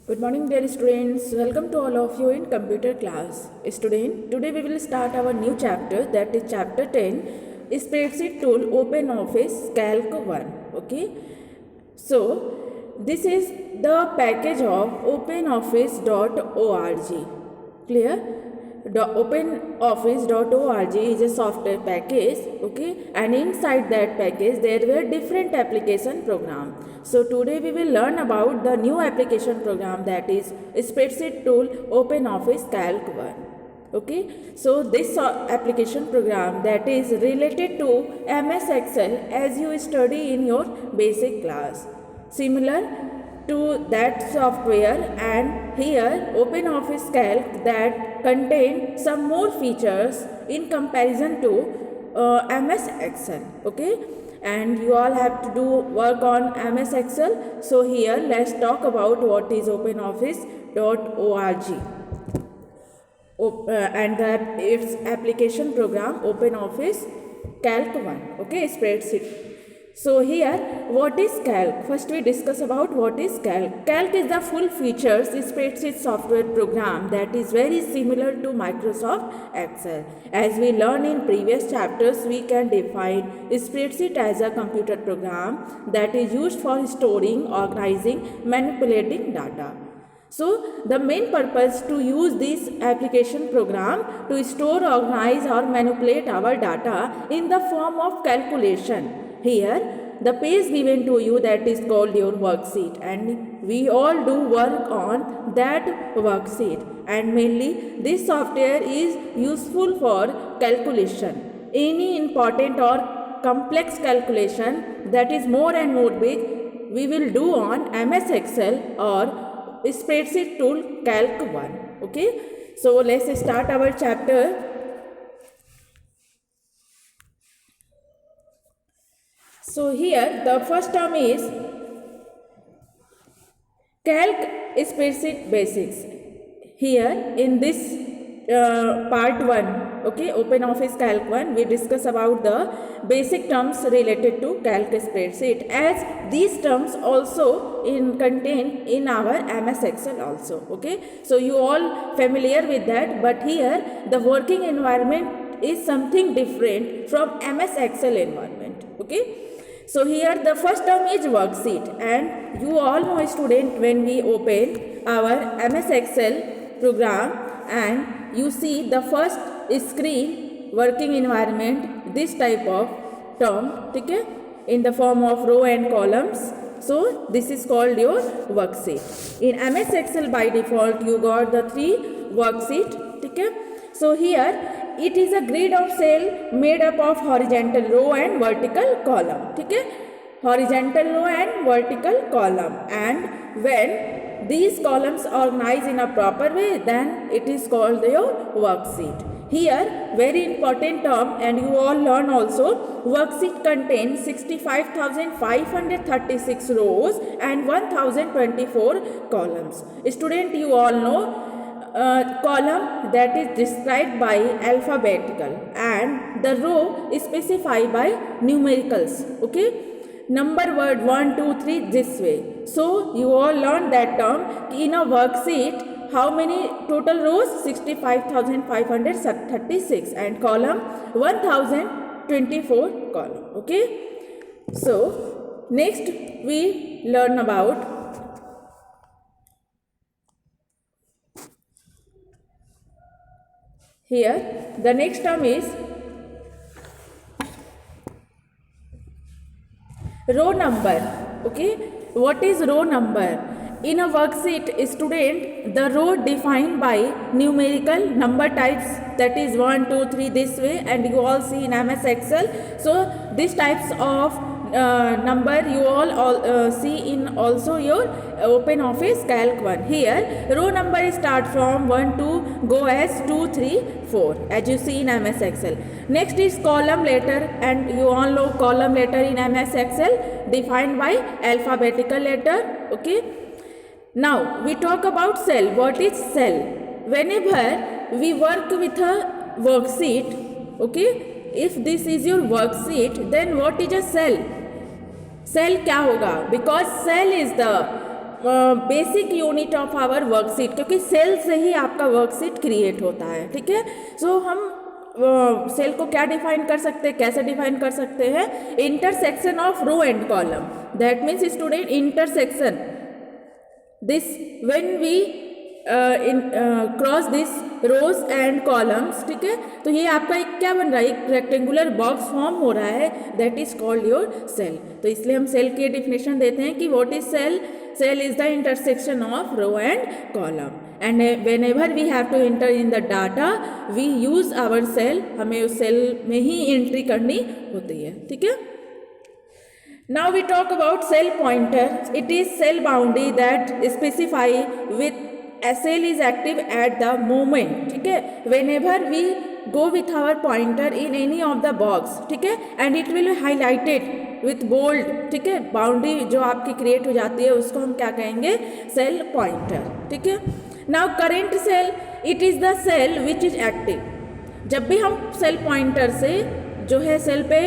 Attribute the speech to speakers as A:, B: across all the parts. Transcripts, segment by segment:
A: Good morning, dear students. Welcome to all of you in computer class. Student, today we will start our new chapter, that is chapter 10, Spreadsheet Tool OpenOffice Calc 1. Okay. So, this is the package of openoffice.org. Clear? OpenOffice.org is a software package, okay, and inside that package there were different application program. So today we will learn about the new application program, that is Spreadsheet Tool OpenOffice Calc 1. Okay, so this application program that is related to MS Excel as you study in your basic class, similar to that software, and here OpenOffice Calc that contain some more features in comparison to MS Excel. Okay, and you all have to do work on MS Excel. So here let's talk about what is openoffice.org and its application program OpenOffice Calc 1. Okay, spreadsheet. So here, what is Calc? First we discuss about what is Calc. Calc is the full features spreadsheet software program that is very similar to Microsoft Excel. As we learned in previous chapters, we can define spreadsheet as a computer program that is used for storing, organizing, manipulating data. So the main purpose to use this application program to store, organize or manipulate our data in the form of calculation. Here the page given to you that is called your worksheet, and we all do work on that worksheet, and mainly this software is useful for calculation. Any important or complex calculation that is more and more big we will do on MS Excel or Spreadsheet Tool Calc 1. Okay, so let's start our chapter. So here the first term is Calc Spreadsheet Basics. Here in this part 1, okay, OpenOffice Calc 1, we discuss about the basic terms related to Calc spreadsheet, as these terms also contained in our MS Excel also. Okay, so you all familiar with that, but here the working environment is something different from MS Excel environment. Okay, so here the first term is worksheet, and you all know, student, when we open our MS Excel program and you see the first screen working environment, this type of term, okay, in the form of row and columns. So this is called your worksheet. In MS Excel by default you got the 3 worksheet. Okay, so here it is a grid of cell made up of horizontal row and vertical column. Okay, horizontal row and vertical column, and when these columns are organized in a proper way, then it is called your worksheet. Here very important term, and you all learn also, worksheet contains 65,536 rows and 1024 columns. Student, you all know column that is described by alphabetical and the row is specified by numericals. Okay, number word 1 2 3 this way. So you all learn that term. In a worksheet, how many total rows? 65,536 and column 1024 column. Okay, so next we learn about here the next term is row number. Okay, what is row number? In a worksheet, student, the row defined by numerical number types, that is 1 2 3 this way, and you all see in MS Excel. So these types of number you all see in also your OpenOffice Calc 1. Here row number start from 1 to go as 2 3 4 as you see in MS Excel. Next is column letter, and you all know column letter in MS Excel defined by alphabetical letter. Okay, now we talk about cell. What is cell? Whenever we work with a worksheet, okay, if this is your worksheet, then what is a cell? Cell क्या होगा? Because cell is the basic unit of our worksheet, क्योंकि cell से ही आपका worksheet create होता है, ठीक है। सो हम सेल को क्या डिफाइन कर सकते हैं, कैसे डिफाइन कर सकते हैं, intersection of row and column, that means student intersection this when we cross this rows and columns, ठीक है। तो ये आपका एक क्या बन रहा है, एक रेक्टेंगुलर बॉक्स फॉर्म हो रहा है, that is called your cell. तो इसलिए हम सेल की डिफिनेशन देते हैं कि what is cell, cell is the intersection of row and column, and whenever we have to enter in the data we use our cell, हमें उस cell में ही एंट्री करनी होती है, ठीक है। Now we talk about cell pointer. It is cell boundary that specify with a cell is active at the moment, ठीक है, whenever we go with our pointer in any of the box, ठीक है, and it will be highlighted with bold, ठीक है। Boundary जो आपकी create हो जाती है उसको हम क्या कहेंगे, सेल पॉइंटर, ठीक है। Now current cell, it is the cell which is active. जब भी हम सेल पॉइंटर से जो है सेल पे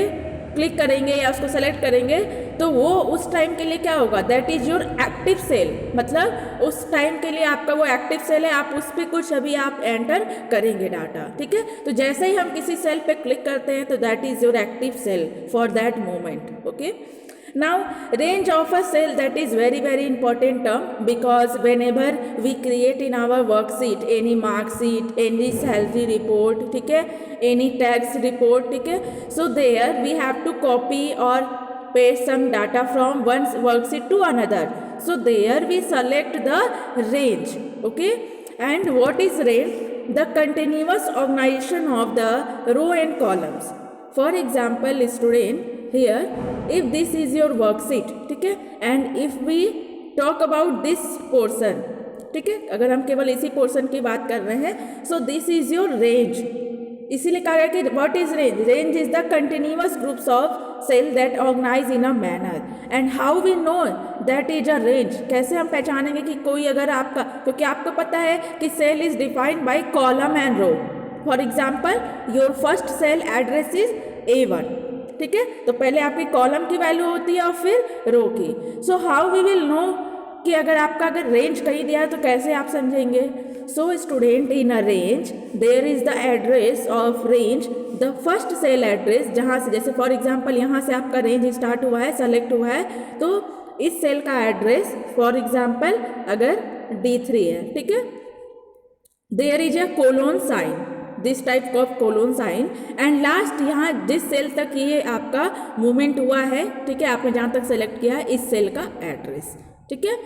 A: क्लिक करेंगे या उसको सेलेक्ट करेंगे तो वो उस टाइम के लिए क्या होगा, that is your active cell, मतलब उस टाइम के लिए आपका वो एक्टिव सेल है, आप उस पर कुछ अभी आप एंटर करेंगे डाटा, ठीक है। तो जैसे ही हम किसी सेल पे क्लिक करते हैं तो that is your active cell for that moment, okay. Now range of a cell, that is very important term, because whenever we create in our worksheet any mark sheet, any salary report, ठीक है, any tax report, ठीक है, so there we have to copy or paste some data from one worksheet to another, so there we select the range, okay. And what is range? The continuous organization of the row and columns. For example student, here if this is your worksheet, ठीक है, and if we talk about this portion, ठीक है, अगर हम केवल इसी portion की बात कर रहे हैं, so this is your range, इसीलिए कहा गया कि what is range? Range is the continuous groups of cell that organize in a manner, and how we know that is a range? कैसे हम पहचानेंगे कि कोई अगर आपका, क्योंकि आपको पता है कि cell is defined by column and row. For example, your first cell address is A1, ठीक है, तो पहले आपकी कॉलम की वैल्यू होती है और फिर रो की। So how we will know कि अगर आपका अगर रेंज कहीं दिया है तो कैसे आप समझेंगे। So student, in a range there is the address of range, the first cell address, जहाँ से जैसे फॉर एग्जांपल यहाँ से आपका रेंज स्टार्ट हुआ है, सेलेक्ट हुआ है, तो इस सेल का एड्रेस फॉर एग्जांपल अगर D3 है, ठीक है, there is a colon sign, this type of colon sign, and last यहाँ जिस सेल तक ये आपका मूवमेंट हुआ है, ठीक है, आपने जहाँ तक सेलेक्ट किया है इस सेल का एड्रेस, ठीक है,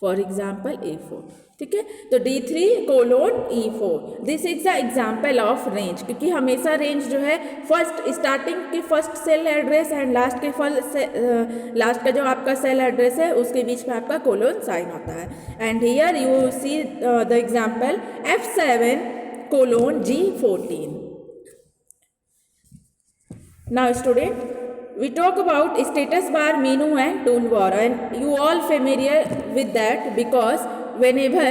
A: फॉर एग्जाम्पल A4, ठीक है, तो D3 colon E4, this is the example of range, क्योंकि हमेशा रेंज जो है फर्स्ट स्टार्टिंग की first cell address and last के लास्ट का जो आपका सेल एड्रेस है उसके बीच में आपका कोलोन साइन होता है। And here you see the example F7 colon G14. Now student, we talk about status bar, menu and toolbar, and you all familiar with that, because whenever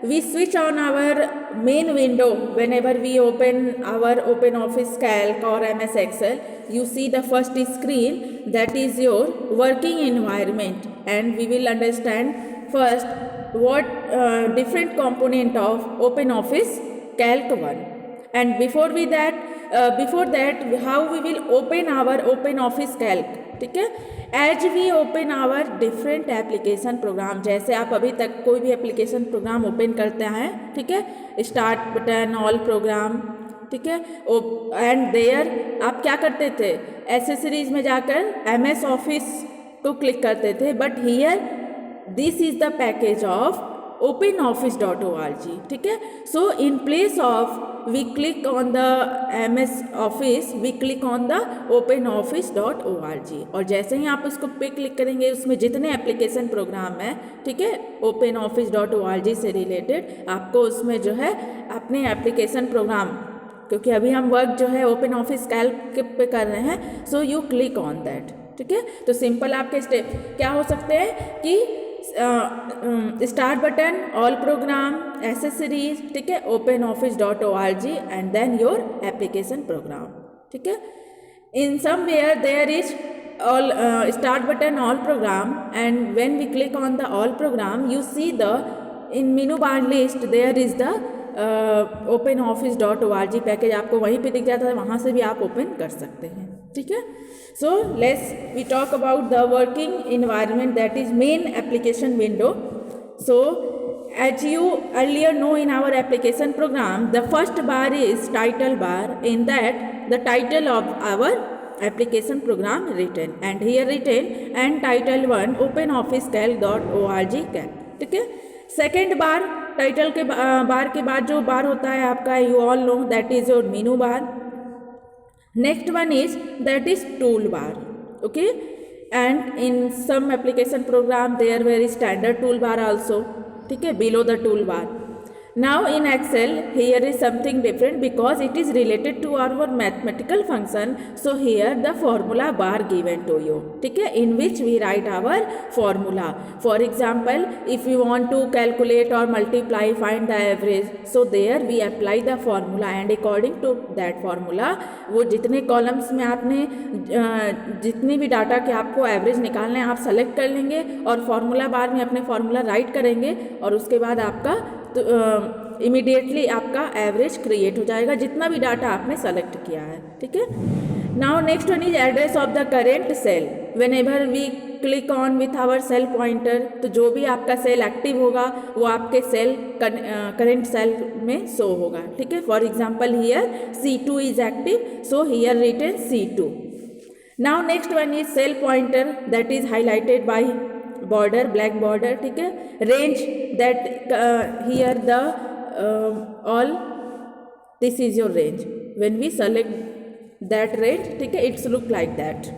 A: we switch on our main window, whenever we open our OpenOffice Calc or MS Excel, you see the first screen, that is your working environment, and we will understand first what different component of OpenOffice Calc 1, and before that how we will open our OpenOffice Calc, ठीक है, as we open our different application program, जैसे आप अभी तक कोई भी application program open करते हैं, ठीक है, स्टार्ट बटन, ऑल प्रोग्राम, ठीक है, एंड देयर आप क्या करते थे, एसेसरीज में जाकर MS ऑफिस को क्लिक करते थे, but here this is the package of openoffice.org, ठीक है। So in place of we click on the MS office, we click on the openoffice.org, और जैसे ही आप उसको पे क्लिक करेंगे उसमें जितने एप्लीकेशन प्रोग्राम है, ठीक है, openoffice.org से रिलेटेड, आपको उसमें जो है अपने एप्लीकेशन प्रोग्राम, क्योंकि अभी हम वर्क जो है OpenOffice कैल्क पे कर रहे हैं, so you click on that, ठीक है। तो सिंपल आपके स्टेप क्या हो सकते हैं कि start button, all program, accessories, ठीक है, openoffice.org and then your application program, ठीक है। In somewhere there is all start button all program, and when we click on the all program, you see the in menu bar list there is the openoffice.org package आपको वहीं पे दिख जाता है, वहाँ से भी आप ओपन कर सकते हैं. ठीक है. So let's we talk about the working environment, that is main application window. So as you earlier know, in our application program, the first bar is title bar. In that, the title of our application program written, and here written and title 1 openofficecalc.org calc. ठीक है. Second बार, title के बार के बाद जो बार होता है आपका, you all know that is your menu bar. Next one is that is tool bar. Okay. And in some application program there were is standard tool bar also. ठीक है, below the toolbar. Now in Excel here is something different because it is related to our mathematical function. So here the formula bar given to you. ठीक है, in which we write our formula. For example, if we want to calculate or multiply, find the average, so there we apply the formula, and according to that formula, वो जितने columns में आपने जितने भी data के आपको average निकालना है आप सेलेक्ट कर लेंगे और फॉर्मूला बार में अपने फॉर्मूला राइट करेंगे, और उसके बाद आपका तो इमीडिएटली आपका एवरेज क्रिएट हो जाएगा जितना भी डाटा आपने सेलेक्ट किया है. ठीक है. Now next one is address of the current cell. Whenever we click on with our cell pointer, तो जो भी आपका सेल एक्टिव होगा वो आपके सेल करेंट सेल में शो होगा. ठीक है. For example here C2 is active, so here written C2. Now next one is cell pointer, that is highlighted by border, black border. ठीक है. range, that here the all this is your range. when we select that range, ठीक है, it's look like that.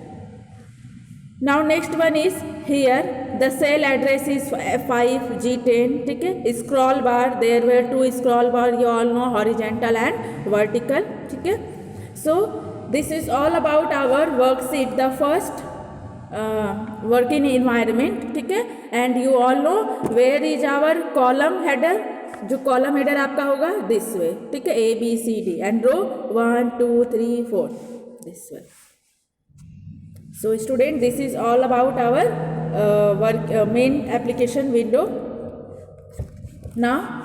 A: now next one is here the cell address is F5 G10. ठीक है. scroll bar, there were two scroll bar, you all know, horizontal and vertical. ठीक है. so this is all about our worksheet, the first working environment. ठीक है. And you all know where is our column header. जो column header आपका होगा this way. ठीक है. ABCD and row 1 2 3 4 this way. So student, this is all about our work main application window. Now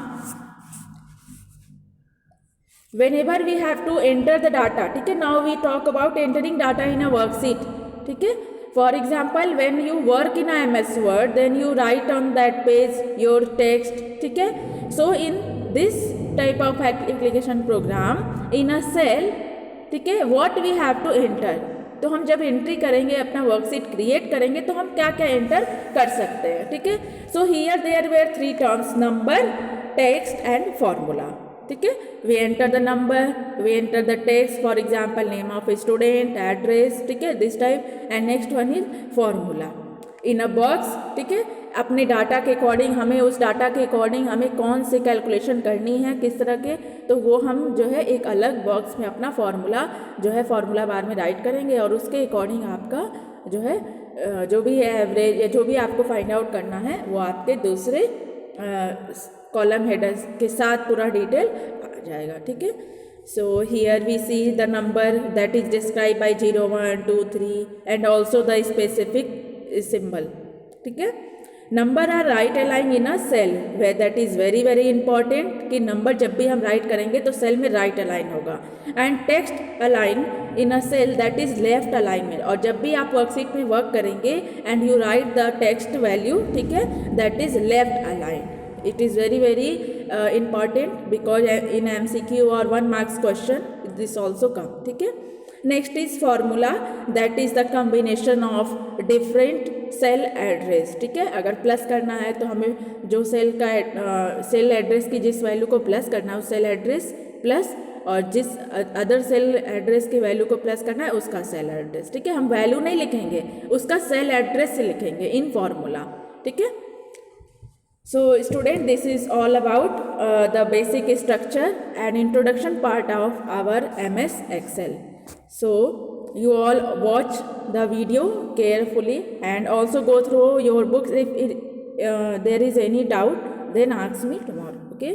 A: whenever we have to enter the data, ठीक है, now we talk about entering data in a worksheet. ठीक है. For example, when you work in a MS Word, then you write on that page your text. ठीक है. So in this type of application program, in a cell, ठीक है, what we have to enter. तो हम जब entry करेंगे, अपना worksheet create करेंगे, तो हम क्या क्या एंटर कर सकते हैं. ठीक है. So here there were 3 terms, number, text and formula. ठीक है. We enter the number, we enter the text, for example name of student, address. ठीक है, this type. And next one is formula in a box. ठीक है. अपने data के according हमें उस डाटा के अकॉर्डिंग हमें कौन से कैलकुलेशन करनी है, किस तरह के, तो वो हम जो है एक अलग बॉक्स में अपना फॉर्मूला जो है फॉर्मूला बार में राइट करेंगे, और उसके अकॉर्डिंग आपका जो है जो भी एवरेज या जो भी आपको फाइंड आउट करना है वो आपके दूसरे कॉलम हेडर्स के साथ पूरा डिटेल आ जाएगा. ठीक है. So here we see the number that is describe by 0 1 2 3 and also the specific symbol. ठीक है. Number are right align in a cell, way that is very very important कि number जब भी हम राइट करेंगे तो सेल में right align होगा. And text align in a cell that is left alignment. और जब भी आप वर्कशीट में वर्क करेंगे and you right the text value, ठीक है, that is left align. It is very very important because in MCQ or 1 marks question this also come. ठीक है. Next is formula, that is the combination of different cell address. ठीक है. अगर plus करना है तो हमें जो सेल का सेल एड्रेस की जिस वैल्यू को प्लस करना है उस सेल एड्रेस प्लस, और जिस अदर सेल एड्रेस की वैल्यू को प्लस करना है उसका सेल एड्रेस. ठीक है. हम वैल्यू नहीं लिखेंगे, उसका सेल एड्रेस से लिखेंगे इन फॉर्मूला. ठीक है. So student, this is all about the basic structure and introduction part of our MS Excel. So you all watch the video carefully and also go through your books. If there is any doubt, then ask me tomorrow. Okay.